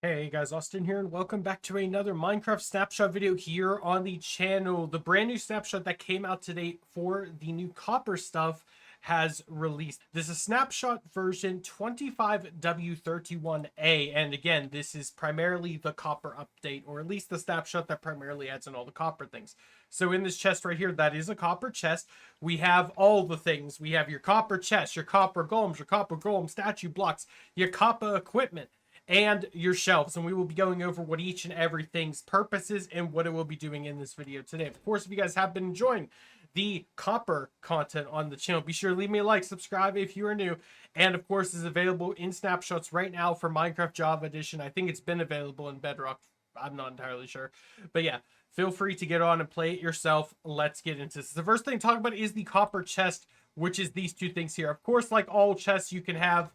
Hey guys, Austin here, and welcome back to another Minecraft snapshot video here on the channel. The brand new snapshot that came out today for the new copper stuff has released. This is snapshot version 25w31a, and again, this is primarily the copper update, or at least the snapshot that primarily adds in all the copper things. So in this chest right here, that is a copper chest. We have all the things. We have your copper chest, your copper golem statue blocks, your copper equipment, and your shelves, and we will be going over what each and everything's purpose is and what it will be doing in this video today. Of course, if you guys have been enjoying the copper content on the channel, be sure to leave me a like, subscribe if you are new, and of course is available in snapshots right now for Minecraft Java Edition. I think it's been available in Bedrock, I'm not entirely sure, but yeah, feel free to get on and play it yourself. Let's get into this. The first thing to talk about is the copper chest, which is these two things here. Of course, like all chests, you can have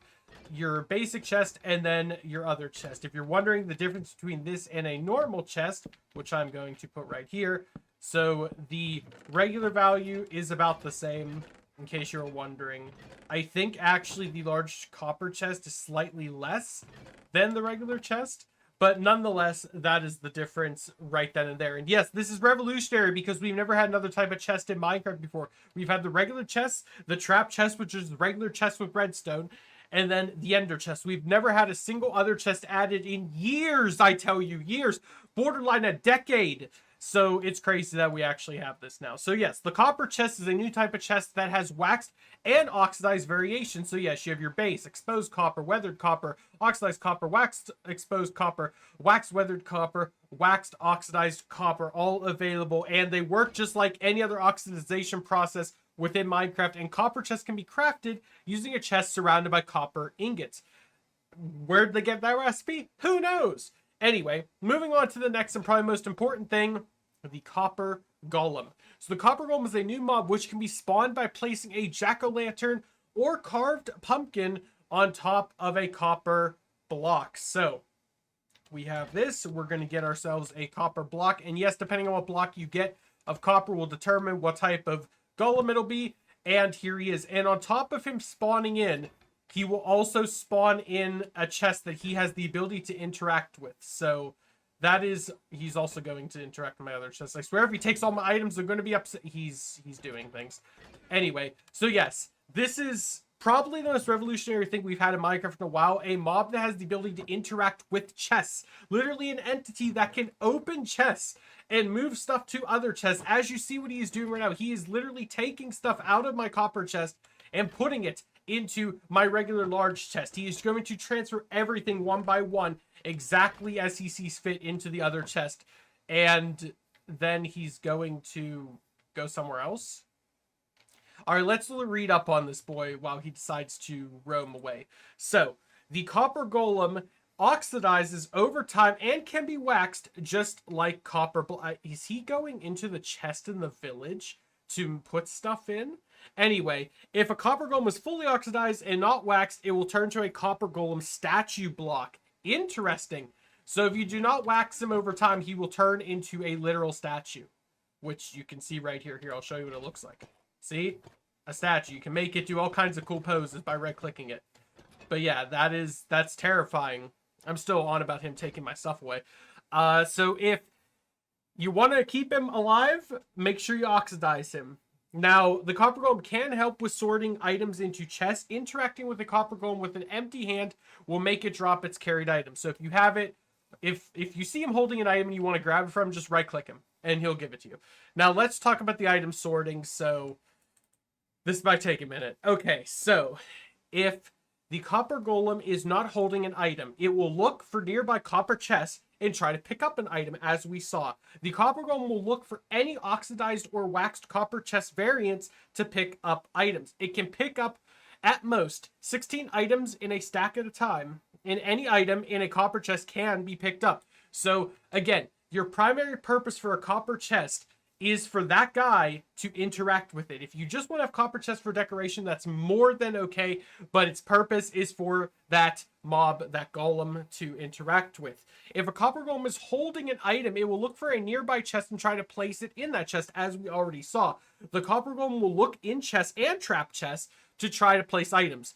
your basic chest and then your other chest. If you're wondering the difference between this and a normal chest, which I'm going to put right here, so the regular value is about the same, in case you're wondering. I think actually the large copper chest is slightly less than the regular chest, but nonetheless, that is the difference right then and there. And yes, this is revolutionary because we've never had another type of chest in Minecraft before. We've had the regular chest, the trap chest, which is the regular chest with redstone, and then the ender chest. We've never had a single other chest added in years, I tell you, years, borderline a decade. So it's crazy that we actually have this now. So yes, the copper chest is a new type of chest that has waxed and oxidized variation. So yes, you have your base, exposed copper, weathered copper, oxidized copper, waxed exposed copper, waxed weathered copper, waxed oxidized copper, all available. And they work just like any other oxidization process within Minecraft, and copper chests can be crafted using a chest surrounded by copper ingots. Where'd they get that recipe? Who knows? Anyway, moving on to the next and probably most important thing, the copper golem. So the copper golem is a new mob which can be spawned by placing a jack-o'-lantern or carved pumpkin on top of a copper block. So we have this. We're going to get ourselves a copper block, and yes, depending on what block you get of copper will determine what type of golem it'll be. And here he is, and on top of him spawning in, he will also spawn in a chest that he has the ability to interact with. So that is, he's also going to interact with my other chest. I swear if he takes all my items, they're going to be upset. He's doing things anyway. So yes, this is probably the most revolutionary thing we've had in Minecraft in a while. A mob that has the ability to interact with chests. Literally an entity that can open chests and move stuff to other chests. As you see what he is doing right now, he is literally taking stuff out of my copper chest and putting it into my regular large chest. He is going to transfer everything one by one exactly as he sees fit into the other chest. And then he's going to go somewhere else. All right, let's read up on this boy while he decides to roam away. So, the copper golem oxidizes over time and can be waxed just like copper. Is he going into the chest in the village to put stuff in? Anyway, if a copper golem is fully oxidized and not waxed, it will turn to a copper golem statue block. Interesting. So if you do not wax him over time, he will turn into a literal statue, which you can see right here. Here, I'll show you what it looks like. See? A statue. You can make it do all kinds of cool poses by right-clicking it. But yeah, that's terrifying. I'm still on about him taking my stuff away. So if you want to keep him alive, make sure you oxidize him. Now, the copper golem can help with sorting items into chests. Interacting with the copper golem with an empty hand will make it drop its carried item. So if you have it, if you see him holding an item and you want to grab it from him, just right-click him, and he'll give it to you. Now, let's talk about the item sorting. So this might take a minute. Okay, so if the copper golem is not holding an item, it will look for nearby copper chests and try to pick up an item, as we saw. The copper golem will look for any oxidized or waxed copper chest variants to pick up items. It can pick up, at most, 16 items in a stack at a time, and any item in a copper chest can be picked up. So, again, your primary purpose for a copper chest is for that guy to interact with it. If you just want to have copper chests for decoration, that's more than okay, but its purpose is for that mob, that golem, to interact with. If a copper golem is holding an item, it will look for a nearby chest and try to place it in that chest, as we already saw. The copper golem will look in chests and trap chests to try to place items.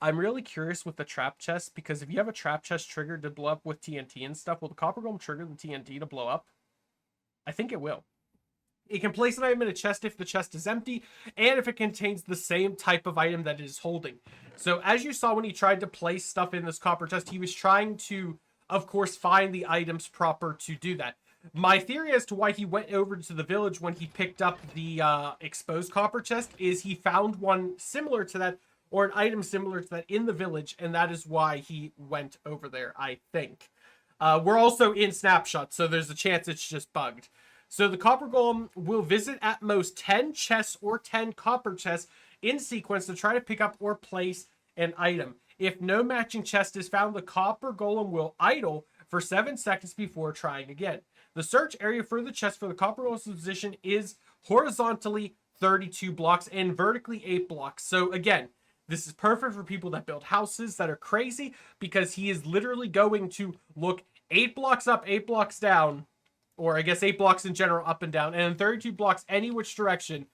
I'm really curious with the trap chest, because if you have a trap chest triggered to blow up with TNT and stuff, will the copper golem trigger the TNT to blow up? I think it will. It can place an item in a chest if the chest is empty, and if it contains the same type of item that it is holding. So as you saw when he tried to place stuff in this copper chest, he was trying to, of course, find the items proper to do that. My theory as to why he went over to the village when he picked up the exposed copper chest is he found one similar to that, or an item similar to that in the village, and that is why he went over there, I think. We're also in Snapshot, so there's a chance it's just bugged. So the copper golem will visit at most 10 chests or 10 copper chests in sequence to try to pick up or place an item. If no matching chest is found, the copper golem will idle for 7 seconds before trying again. The search area for the chest for the copper golem's position is horizontally 32 blocks and vertically 8 blocks. So again, this is perfect for people that build houses that are crazy, because he is literally going to look 8 blocks up, 8 blocks down, or I guess 8 blocks in general, up and down, and then 32 blocks any which direction,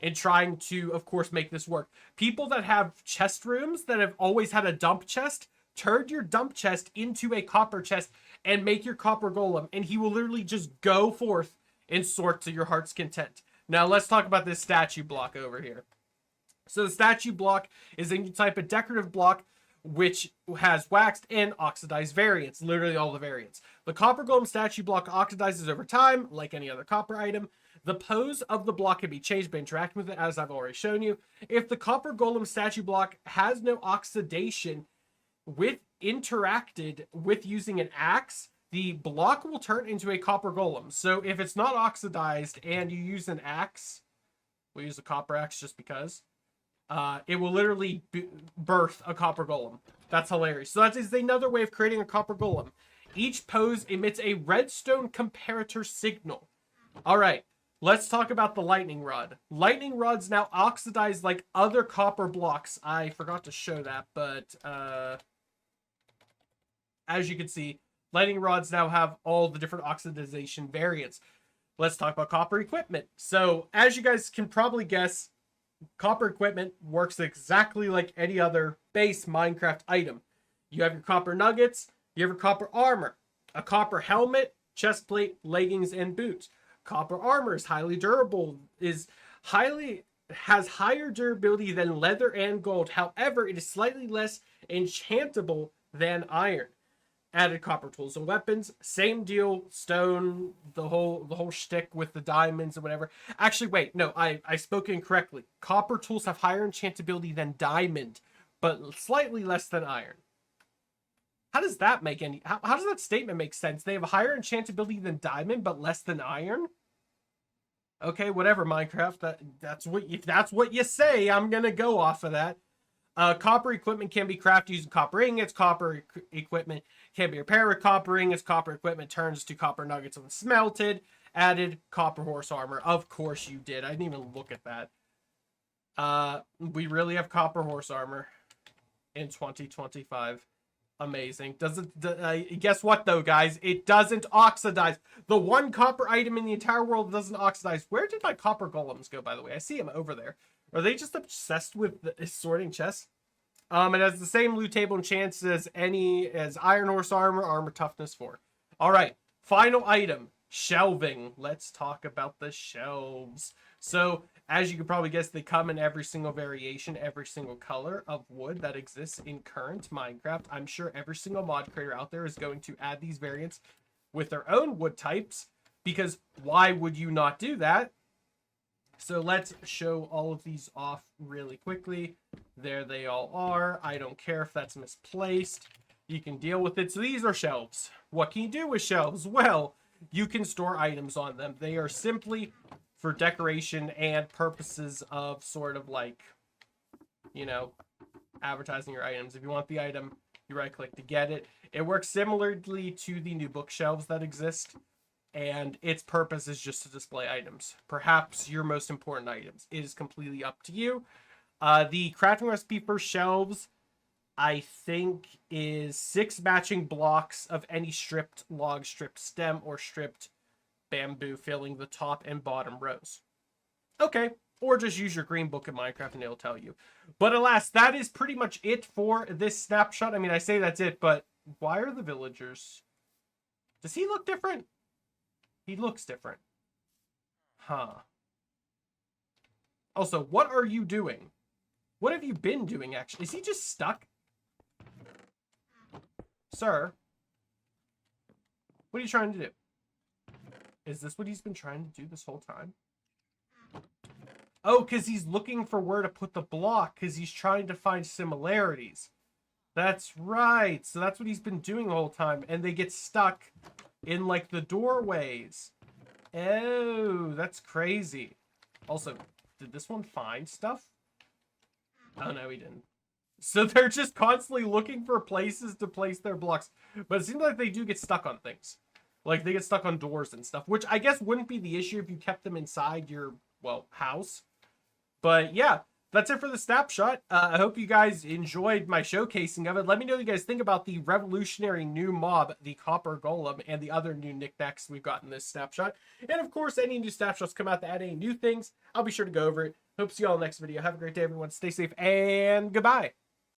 and trying to, of course, make this work. People that have chest rooms that have always had a dump chest, turn your dump chest into a copper chest and make your copper golem, and he will literally just go forth and sort to your heart's content. Now let's talk about this statue block over here. So the statue block is a new type of decorative block which has waxed and oxidized variants, literally all the variants. The copper golem statue block oxidizes over time, like any other copper item. The pose of the block can be changed by interacting with it, as I've already shown you. If the copper golem statue block has no oxidation with interacted with using an axe, the block will turn into a copper golem. So if it's not oxidized and you use an axe, we'll use a copper axe just because, it will literally birth a copper golem. That's hilarious. So that is another way of creating a copper golem. Each pose emits a redstone comparator signal. All right, let's talk about the lightning rod. Lightning rods now oxidize like other copper blocks. I forgot to show that, but as you can see, lightning rods now have all the different oxidization variants. Let's talk about copper equipment. So as you guys can probably guess, copper equipment works exactly like any other base Minecraft item. You have your copper nuggets, you have your copper armor, a copper helmet, chest plate, leggings, and boots. Copper armor is highly durable, has higher durability than leather and gold. However, it is slightly less enchantable than iron. Added copper tools and weapons, same deal. Stone, the whole shtick with the diamonds and whatever. Actually, wait, no, I spoke incorrectly. Copper tools have higher enchantability than diamond, but slightly less than iron. How does that make any? How does that statement make sense? They have a higher enchantability than diamond, but less than iron. Okay, whatever, Minecraft. That's what you say. I'm gonna go off of that. Copper equipment can be crafted using copper ingots. Copper equipment can be repaired with copper ingots. Copper equipment turns to copper nuggets when smelted. Added copper horse armor. Of course you did. I didn't even look at that. We really have copper horse armor in 2025. Amazing. Guess what though, guys? It doesn't oxidize. The one copper item in the entire world that doesn't oxidize. Where did my copper golems go, by the way? I see them over there. Are they just obsessed with sorting chests? It has the same loot table and chances as iron horse armor, armor toughness 4. All right, final item, shelving. Let's talk about the shelves. So as you can probably guess, they come in every single variation, every single color of wood that exists in current Minecraft. I'm sure every single mod creator out there is going to add these variants with their own wood types, because why would you not do that? So let's show all of these off really quickly. There they all are. I don't care if that's misplaced. You can deal with it. So these are shelves. What can you do with shelves? Well, you can store items on them. They are simply for decoration and purposes of sort of like, you know, advertising your items. If you want the item, you right click to get it. It works similarly to the new bookshelves that exist, and its purpose is just to display items, perhaps your most important items. It is completely up to you. The crafting recipe for shelves, I think, is 6 matching blocks of any stripped log, stripped stem, or stripped bamboo filling the top and bottom rows. Okay, or just use your green book in Minecraft and it'll tell you. But alas, that is pretty much it for this snapshot. I mean, I say that's it, but why are the villagers? Does he look different? He looks different. Huh. Also, what are you doing? What have you been doing, actually? Is he just stuck? Sir? What are you trying to do? Is this what he's been trying to do this whole time? Oh, because he's looking for where to put the block, because he's trying to find similarities. That's right. So that's what he's been doing the whole time. And they get stuck in, like, the doorways. Oh, that's crazy. Also, did this one find stuff? Oh, no, he didn't. So they're just constantly looking for places to place their blocks. But it seems like they do get stuck on things. Like, they get stuck on doors and stuff. Which I guess wouldn't be the issue if you kept them inside your, well, house. But yeah, that's it for the snapshot. I hope you guys enjoyed my showcasing of it. Let me know what you guys think about the revolutionary new mob, the copper golem, and the other new knickknacks we've got in this snapshot. And of course, any new snapshots come out that add any new things, I'll be sure to go over it. Hope to see you all in the next video. Have a great day, everyone. Stay safe, and goodbye.